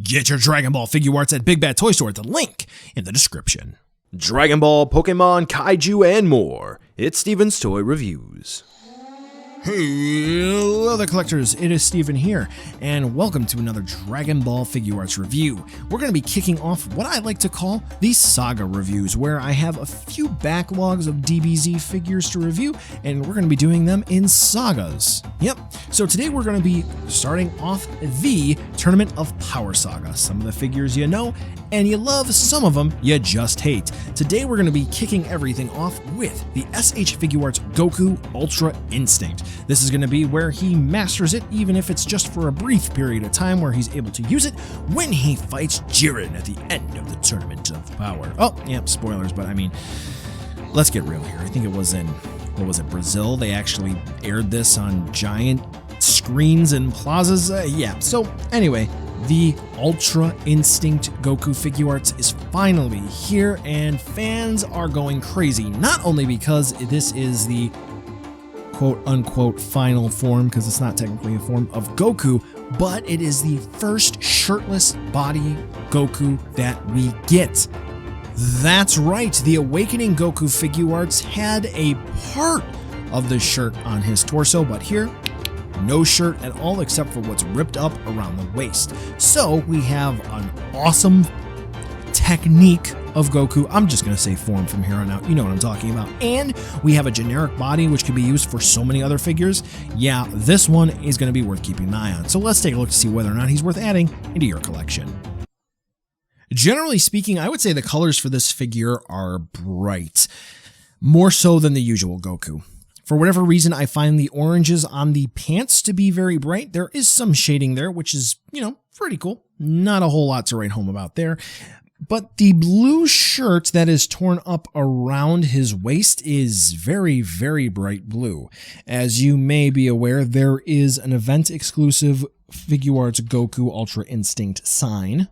Get your Dragon Ball Figuarts at Big Bad Toy Store at the link in the description. Dragon Ball, Pokemon, Kaiju, and more. It's Steven's Toy Reviews. Hello there, collectors. It is Steven here, and welcome to another Dragon Ball Figuarts review. We're going to be kicking off what I like to call the Saga reviews, where I have a few backlogs of DBZ figures to review, and we're going to be doing them in sagas. Yep, so today we're going to be starting off the Tournament of Power Saga. Some of the figures you know, and you love, some of them you just hate. Today we're going to be kicking everything off with the SH Figuarts Goku Ultra Instinct. This is going to be where he masters it, even if it's just for a brief period of time where he's able to use it when he fights Jiren at the end of the Tournament of Power. Oh, yeah, spoilers, but I mean, let's get real here. I think it was in, Brazil? They actually aired this on giant screens and plazas. Yeah, so anyway, the Ultra Instinct Goku Figuarts is finally here, and fans are going crazy, not only because this is the quote-unquote final form, because it's not technically a form of Goku, but it is the first shirtless body Goku that we get. That's right, the Awakening Goku Figuarts had a part of the shirt on his torso, but here, no shirt at all except for what's ripped up around the waist. So we have an awesome technique of Goku. I'm just going to say form from here on out. You know what I'm talking about. And we have a generic body which can be used for so many other figures. Yeah, this one is going to be worth keeping an eye on. So let's take a look to see whether or not he's worth adding into your collection. Generally speaking, I would say the colors for this figure are bright, more so than the usual Goku. For whatever reason, I find the oranges on the pants to be very bright. There is some shading there, which is, pretty cool. Not a whole lot to write home about there. But the blue shirt that is torn up around his waist is very, very bright blue. As you may be aware, there is an event-exclusive Figuarts Goku Ultra Instinct sign,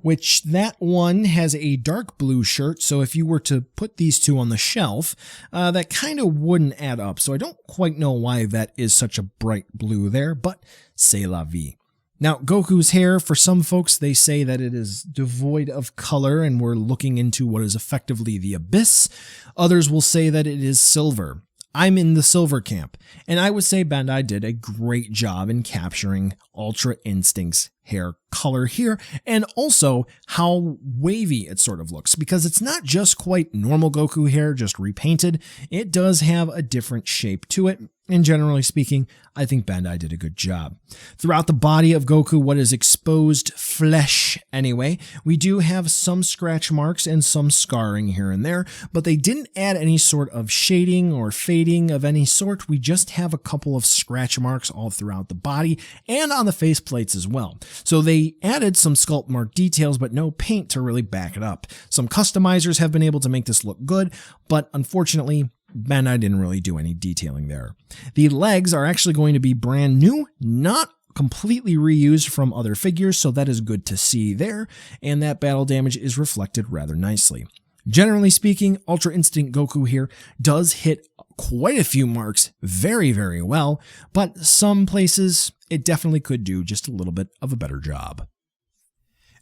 which that one has a dark blue shirt, so if you were to put these two on the shelf, that kind of wouldn't add up. So I don't quite know why that is such a bright blue there, but c'est la vie. Now, Goku's hair, for some folks, they say that it is devoid of color and we're looking into what is effectively the abyss. Others will say that it is silver. I'm in the silver camp, and I would say Bandai did a great job in capturing Ultra Instinct's hair color here, and also how wavy it sort of looks, because it's not just quite normal Goku hair, just repainted. It does have a different shape to it, and generally speaking, I think Bandai did a good job. Throughout the body of Goku, what is exposed flesh anyway, we do have some scratch marks and some scarring here and there, but they didn't add any sort of shading or fading of any sort. We just have a couple of scratch marks all throughout the body and on the face plates as well. So they added some sculpt mark details, but no paint to really back it up. Some customizers have been able to make this look good, but unfortunately, Bandai didn't really do any detailing there. The legs are actually going to be brand new, not completely reused from other figures, so that is good to see there, and that battle damage is reflected rather nicely. Generally speaking, Ultra Instinct Goku here does hit quite a few marks very, very well, but some places it definitely could do just a little bit of a better job.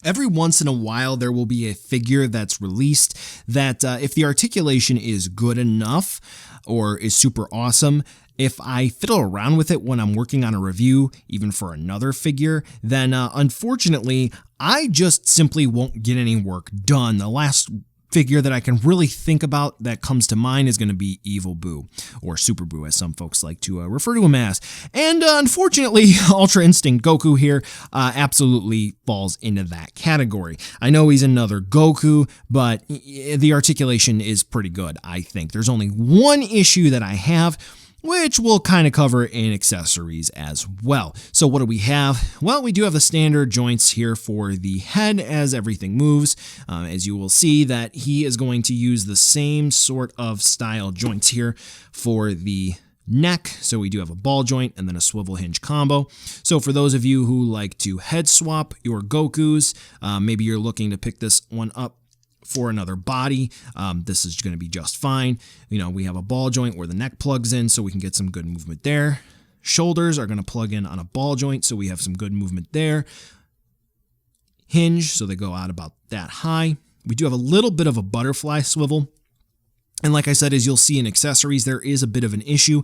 Every once in a while, there will be a figure that's released that if the articulation is good enough or is super awesome, if I fiddle around with it when I'm working on a review, even for another figure, then unfortunately, I just simply won't get any work done. The last figure that I can really think about that comes to mind is going to be Evil Boo, or Super Boo as some folks like to refer to him as. And unfortunately, Ultra Instinct Goku here absolutely falls into that category. I know he's another Goku, but the articulation is pretty good, I think. There's only one issue that I have, which we'll kind of cover in accessories as well. So what do we have? Well, we do have the standard joints here for the head as everything moves. As you will see that he is going to use the same sort of style joints here for the neck. So we do have a ball joint and then a swivel hinge combo. So for those of you who like to head swap your Gokus, maybe you're looking to pick this one up for another body, this is going to be just fine. We have a ball joint where the neck plugs in, so we can get some good movement there. Shoulders are going to plug in on a ball joint, so we have some good movement there. hinge, so they go out about that high. We do have a little bit of a butterfly swivel. And like I said, as you'll see in accessories, there is a bit of an issue.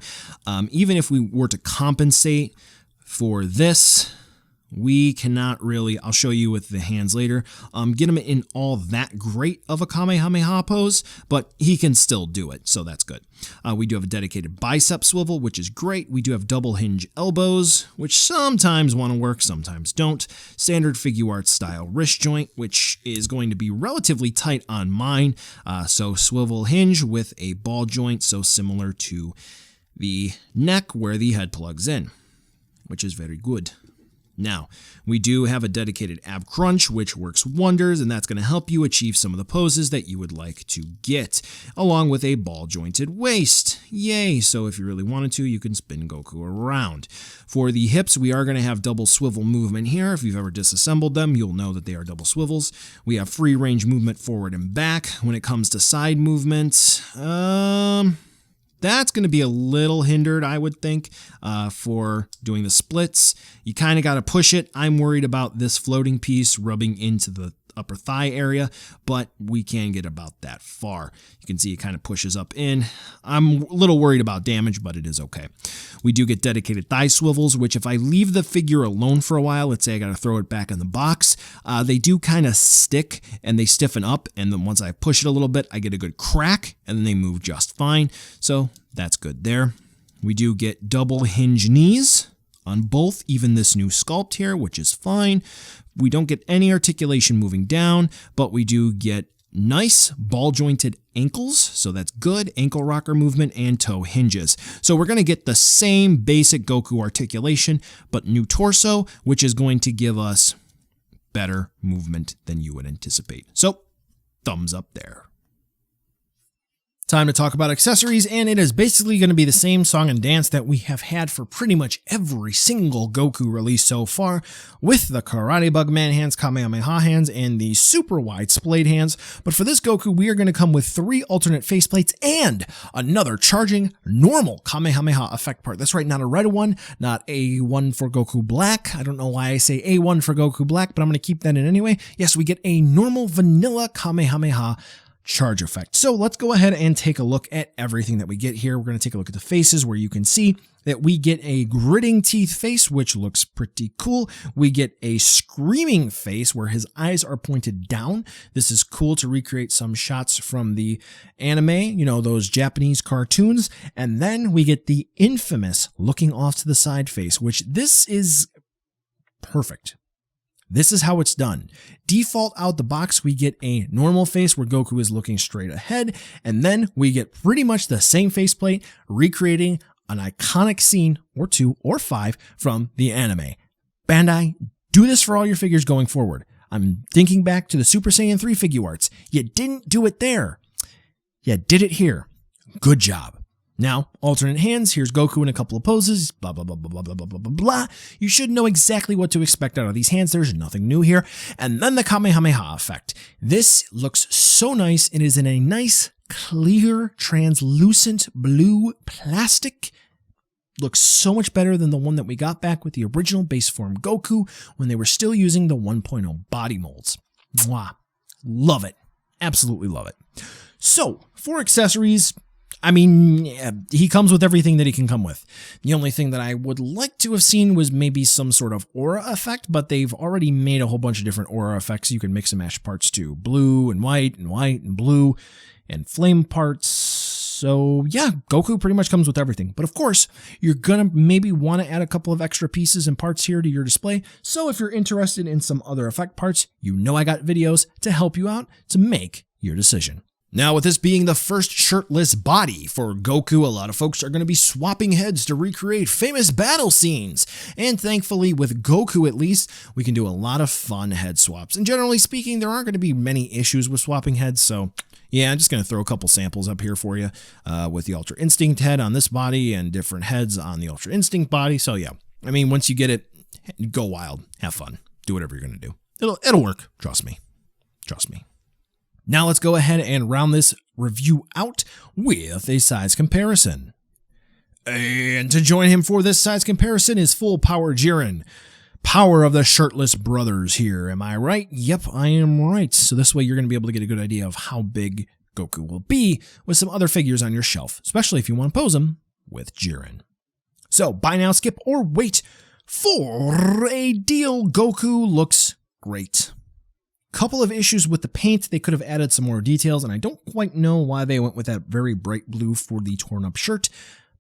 Even if we were to compensate for this, we cannot really, I'll show you with the hands later, get him in all that great of a Kamehameha pose, but he can still do it, so that's good. We do have a dedicated bicep swivel, which is great. We do have double hinge elbows, which sometimes want to work, sometimes don't. Standard Figuarts style wrist joint, which is going to be relatively tight on mine. So swivel hinge with a ball joint, so similar to the neck where the head plugs in, which is very good. Now, we do have a dedicated ab crunch, which works wonders, and that's going to help you achieve some of the poses that you would like to get, along with a ball-jointed waist. Yay! So if you really wanted to, you can spin Goku around. For the hips, we are going to have double swivel movement here. If you've ever disassembled them, you'll know that they are double swivels. We have free range movement forward and back. When it comes to side movement, that's going to be a little hindered, I would think, for doing the splits. You kind of got to push it. I'm worried about this floating piece rubbing into the upper thigh area, but we can get about that far. You can see it kind of pushes up in. I'm a little worried about damage, but it is okay. We do get dedicated thigh swivels, which if I leave the figure alone for a while, let's say I got to throw it back in the box, they do kind of stick and they stiffen up. And then once I push it a little bit, I get a good crack and then they move just fine. So that's good there. We do get double hinge knees on both, even this new sculpt here, which is fine. We don't get any articulation moving down, but we do get nice ball jointed ankles, so that's good, ankle rocker movement and toe hinges. So we're going to get the same basic Goku articulation, but new torso, which is going to give us better movement than you would anticipate. So thumbs up there. Time to talk about accessories, and it is basically going to be the same song and dance that we have had for pretty much every single Goku release so far, with the Karate Bug Man hands, Kamehameha hands, and the super wide splayed hands. But for this Goku, we are going to come with 3 alternate faceplates and another charging normal Kamehameha effect part. That's right, not a red one, not A1 for Goku Black. I don't know why I say A1 for Goku Black, but I'm going to keep that in anyway. Yes, we get a normal vanilla Kamehameha charge effect. So let's go ahead and take a look at everything that we get here. We're going to take a look at the faces, where you can see that we get a gritting teeth face, which looks pretty cool. We get a screaming face where his eyes are pointed down. This is cool to recreate some shots from the anime, you know, those Japanese cartoons. And then we get the infamous looking off to the side face, which this is perfect. This is how it's done. Default out the box, we get a normal face where Goku is looking straight ahead, and then we get pretty much the same faceplate, recreating an iconic scene, or 2 or 5, from the anime. Bandai, do this for all your figures going forward. I'm thinking back to the Super Saiyan 3 Figuarts. You didn't do it there. You did it here. Good job. Now, alternate hands, here's Goku in a couple of poses, blah, blah, blah, blah, blah, blah, blah, blah, blah. You should know exactly what to expect out of these hands. There's nothing new here. And then the Kamehameha effect. This looks so nice. It is in a nice, clear, translucent blue plastic. Looks so much better than the one that we got back with the original base form Goku when they were still using the 1.0 body molds. Mwah. Love it. Absolutely love it. So, for accessories, I mean, he comes with everything that he can come with. The only thing that I would like to have seen was maybe some sort of aura effect, but they've already made a whole bunch of different aura effects. You can mix and match parts to blue and white and blue and flame parts. So yeah, Goku pretty much comes with everything. But of course, you're going to maybe want to add a couple of extra pieces and parts here to your display. So if you're interested in some other effect parts, you know I got videos to help you out to make your decision. Now, with this being the first shirtless body for Goku, a lot of folks are going to be swapping heads to recreate famous battle scenes. And thankfully, with Goku at least, we can do a lot of fun head swaps. And generally speaking, there aren't going to be many issues with swapping heads, so yeah, I'm just going to throw a couple samples up here for you with the Ultra Instinct head on this body and different heads on the Ultra Instinct body. So yeah, I mean, once you get it, go wild, have fun, do whatever you're going to do. It'll work, trust me. Trust me. Now let's go ahead and round this review out with a size comparison. And to join him for this size comparison is Full Power Jiren. Power of the Shirtless Brothers here. Am I right? Yep, I am right. So this way you're going to be able to get a good idea of how big Goku will be with some other figures on your shelf, especially if you want to pose them with Jiren. So buy now, skip, or wait for a deal. Goku looks great. Couple of issues with the paint. They could have added some more details, and I don't quite know why they went with that very bright blue for the torn up shirt.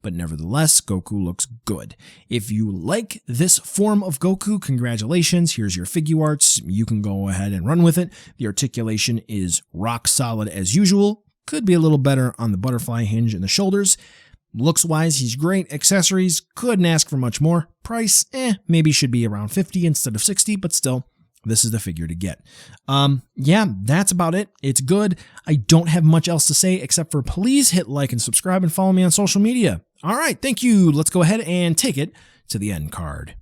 But nevertheless, Goku looks good. If you like this form of Goku, congratulations. Here's your Figuarts. You can go ahead and run with it. The articulation is rock solid as usual. Could be a little better on the butterfly hinge and the shoulders. Looks-wise, he's great. Accessories, couldn't ask for much more. Price, maybe should be around 50 instead of 60, but still, this is the figure to get. Yeah, that's about it. It's good. I don't have much else to say except for please hit like and subscribe and follow me on social media. All right, thank you. Let's go ahead and take it to the end card.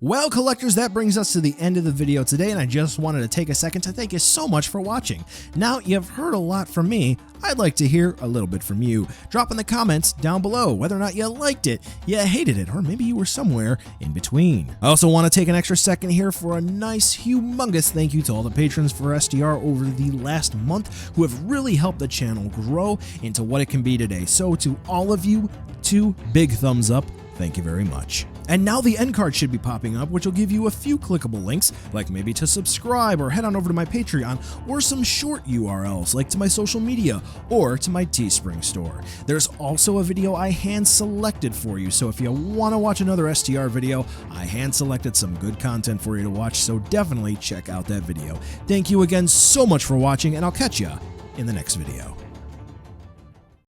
Well, collectors, that brings us to the end of the video today, and I just wanted to take a second to thank you so much for watching. Now, you've heard a lot from me. I'd like to hear a little bit from you. Drop in the comments down below whether or not you liked it, you hated it, or maybe you were somewhere in between. I also want to take an extra second here for a nice, humongous thank you to all the patrons for SDR over the last month who have really helped the channel grow into what it can be today. So to all of you, 2 big thumbs up. Thank you very much. And now the end card should be popping up, which will give you a few clickable links, like maybe to subscribe or head on over to my Patreon, or some short URLs like to my social media or to my Teespring store. There's also a video I hand selected for you, so if you want to watch another STR video, I hand selected some good content for you to watch, so definitely check out that video. Thank you again so much for watching, and I'll catch ya in the next video.